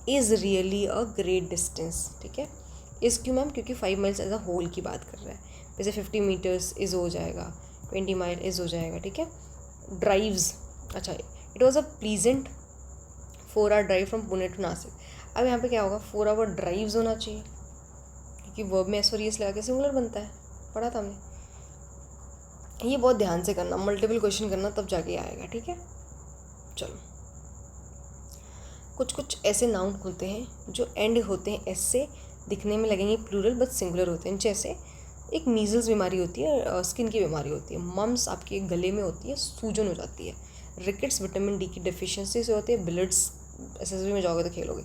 Is really a great distance, ठीक है। इज़ क्यों मैम? क्योंकि 5 माइल्स एज अ होल की बात कर रहा है। जैसे 50 मीटर्स इज़ हो जाएगा, 20 माइल इज़ हो जाएगा, ठीक है। ड्राइव्स, अच्छा, it was a pleasant 4 hour drive from Pune to Nashik. अब यहाँ पे क्या होगा, 4 आवर ड्राइव्स होना चाहिए, क्योंकि वर्ब में एस और ईएस लगा के सिंगुलर बनता है, पढ़ा था हमने। ये बहुत ध्यान से करना, मल्टीपल क्वेश्चन करना, तब जाके आएगा, ठीक है। चलो, कुछ कुछ ऐसे नाउन होते हैं जो एंड होते हैं एस से, दिखने में लगेंगे प्लूरल बट सिंगुलर होते हैं। जैसे एक मीजल्स बीमारी होती है, स्किन की बीमारी होती है। मम्स आपके गले में होती है, सूजन हो जाती है। रिकेट्स विटामिन डी की डेफिशिएंसी से होती है। बिलियर्ड्स एसएसबी में जाओगे तो खेलोगे,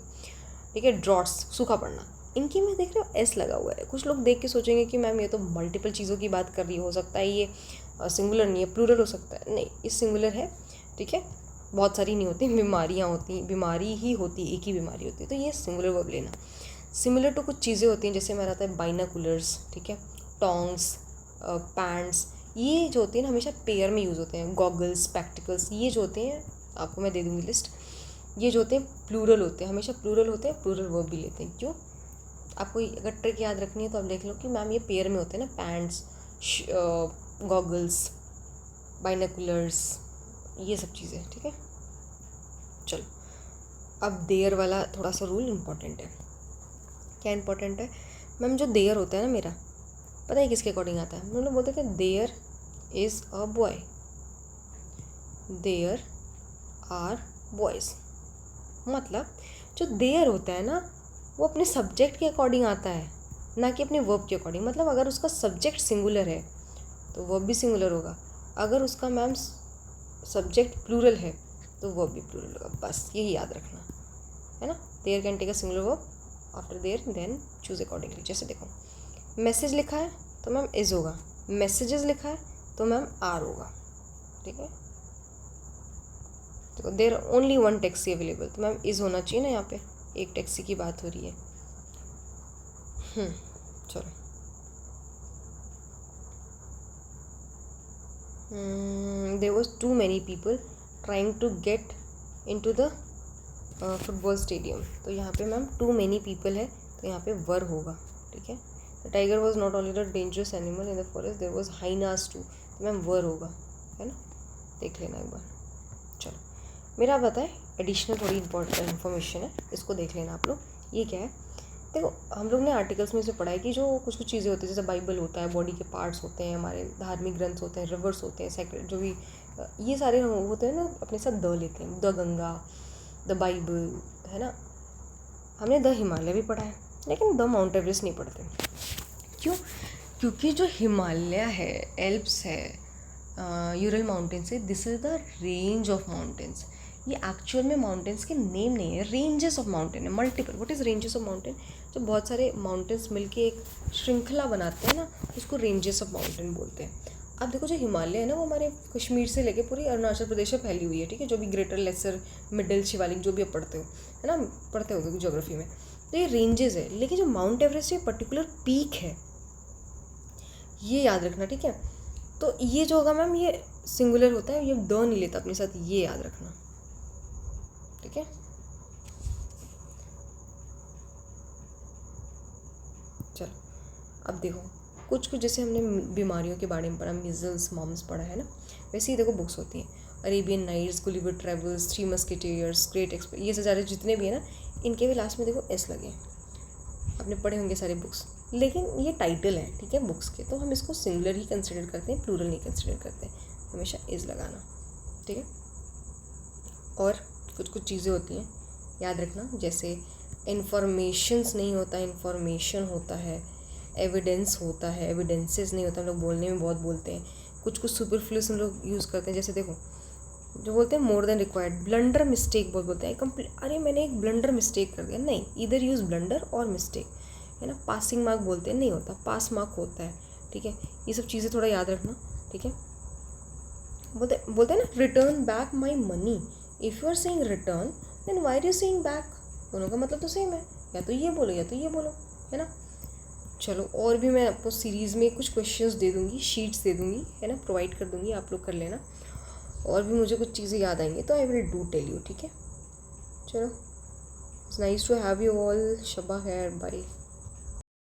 ठीक है। ड्रॉट्स, सूखा पड़ना, इनकी में देख रहे हो एस लगा हुआ है। कुछ लोग देख के सोचेंगे कि मैम ये तो मल्टीपल चीज़ों की बात कर रही हो सकता है ये सिंगुलर नहीं है, प्लूरल हो सकता है। नहीं, ये सिंगुलर है, ठीक है। बहुत सारी नहीं होती, बीमारियाँ होती, बीमारी ही होती, एक ही बीमारी होती है, तो ये सिंगुलर वर्ब लेना। सिमिलर टू कुछ चीज़ें होती हैं, जैसे मेरा आता है बाइनाकुलर्स, ठीक है, टोंग्स, पैंट्स, ये जो होती है ना हमेशा पेयर में यूज़ होते हैं। गॉगल्स, स्पेक्टिकल्स, ये जो होते हैं, आपको मैं दे दूँगी लिस्ट, ये जो होते हैं प्लूरल होते हैं, हमेशा प्लूरल होते हैं, प्लूरल वर्ब भी लेते हैं। क्यों? आपको अगर ट्रिक याद रखनी है तो आप देख लो कि मैम ये पेयर में होते हैं ना, पैंट्स, गॉगल्स, बाइनाकुलर्स, ये सब चीज़ें, ठीक है। चलो, अब देयर वाला थोड़ा सा रूल इम्पॉर्टेंट है। क्या इम्पॉर्टेंट है मैम? जो देयर होता है ना मेरा, पता है किसके अकॉर्डिंग आता है? हम लोग बोलते थे there is a boy, there are boys. मतलब जो देयर होता है ना, वो अपने सब्जेक्ट के अकॉर्डिंग आता है, ना कि अपने वर्ब के अकॉर्डिंग। मतलब अगर उसका सब्जेक्ट सिंगुलर है तो वर्ब भी सिंगुलर होगा, अगर उसका मैम सब्जेक्ट प्लूरल है तो वर्ब भी प्लूरल होगा। बस यही याद रखना है ना। There can take a singular verb after there, then choose accordingly. जैसे देखो, मैसेज लिखा है तो मैम इज़ होगा, मैसेजेस लिखा है तो मैम आर होगा, ठीक है। देखो, देयर ओनली 1 टैक्सी अवेलेबल, तो मैम इज़ होना चाहिए ना, यहाँ पे एक टैक्सी की बात हो रही है। चलो, there was too many people trying to get into the football stadium, तो यहाँ पे मैम टू मैनी पीपल है, तो यहाँ पे वर होगा, ठीक है। The tiger was not only the dangerous animal in the forest, there was hyenas too, तो मैम वर होगा, है ना, देख लेना एक बार। चलो, मेरा बताए एडिशनल थोड़ी इंपॉर्टेंट इन्फॉर्मेशन है, इसको देख लेना आप लोग। ये क्या है? देखो, हम लोग ने आर्टिकल्स में से पढ़ा है कि जो कुछ कुछ चीज़ें होती हैं, जैसे बाइबल होता है, बॉडी के पार्ट्स होते हैं, हमारे धार्मिक ग्रंथ होते हैं, रिवर्स होते हैं, सेक्रेट जो भी ये सारे होते हैं ना, अपने साथ द लेते हैं। द गंगा, द बाइबल, है ना। हमने द हिमालय भी पढ़ा है, लेकिन द माउंट एवरेस्ट नहीं पढ़ते। क्यों? क्योंकि जो हिमालय है, एल्प्स है, यूरल माउंटेन्स है, this is the range of mountains. ये एक्चुअल में माउंटेन्स के नेम नहीं है, रेंजेस ऑफ माउंटेन है, multiple. What is ranges of mountain? जो बहुत सारे माउंटेन्स मिलके एक श्रृंखला बनाते हैं ना, उसको रेंजेस ऑफ माउंटेन बोलते हैं। अब देखो, जो हिमालय है ना, वो हमारे कश्मीर से लेके पूरी अरुणाचल प्रदेश में फैली हुई है, ठीक है। जो भी ग्रेटर, लेसर, मिडिल, शिवालिक, जो भी आप पढ़ते हो, है ना, पढ़ते होगे ज्योग्राफी में, तो ये रेंजेस है। लेकिन जो माउंट एवरेस्ट ये पर्टिकुलर पीक है, ये याद रखना, ठीक है। तो ये जो होगा मैम, ये सिंगुलर होता है, ये द नहीं लेता अपने साथ, ये याद रखना, ठीक है। चलो, अब देखो, कुछ कुछ जैसे हमने बीमारियों के बारे में पढ़ा, मीजल्स, मॉम्स पढ़ा है ना, वैसे ही देखो बुक्स होती हैं। Arabian Nights, Gulliver Travels, Three Musketeers, Great Express, ये सारे जितने भी हैं ना, इनके भी लास्ट में देखो एस लगे हैं। आपने पढ़े होंगे सारे बुक्स, लेकिन ये टाइटल है, ठीक है, बुक्स के, तो हम इसको सिंगुलर ही कंसिडर करते हैं, प्लूरल नहीं कंसिडर करते हैं। हमेशा इज़ लगाना, ठीक है। और कुछ कुछ चीज़ें होती हैं, याद रखना, जैसे इन्फॉर्मेशंस नहीं होता, इन्फॉर्मेशन होता है। एविडेंस होता है, एविडेंसेस नहीं होता। हम लोग बोलने में बहुत बोलते हैं, कुछ कुछ सुपरफ्लूअस हम लोग यूज़ करते हैं। जैसे देखो, जो बोलते हैं more than required, blunder, mistake बहुत बोलते हैं। अरे मैंने एक ब्लंडर मिस्टेक कर दिया, नहीं, इधर यूज़ ब्लंडर और मिस्टेक, है ना। पासिंग मार्क बोलते हैं, नहीं होता, पास मार्क होता है, ठीक है। ये सब चीज़ें थोड़ा याद रखना, ठीक है। बोलते बोलते हैं ना, return back my money. If you are saying return then why are you saying back. दोनों का मतलब तो सेम है, या तो ये बोलो या तो ये बोलो, है ना. चलो, और भी मैं आपको सीरीज़ में कुछ क्वेश्चंस दे दूँगी, शीट्स दे दूँगी, है ना, प्रोवाइड कर दूँगी, आप लोग कर लेना. और भी मुझे कुछ चीज़ें याद आएंगी तो I will do tell you. ठीक है, चलो, it's nice to have you all. शबा खैर, बाय.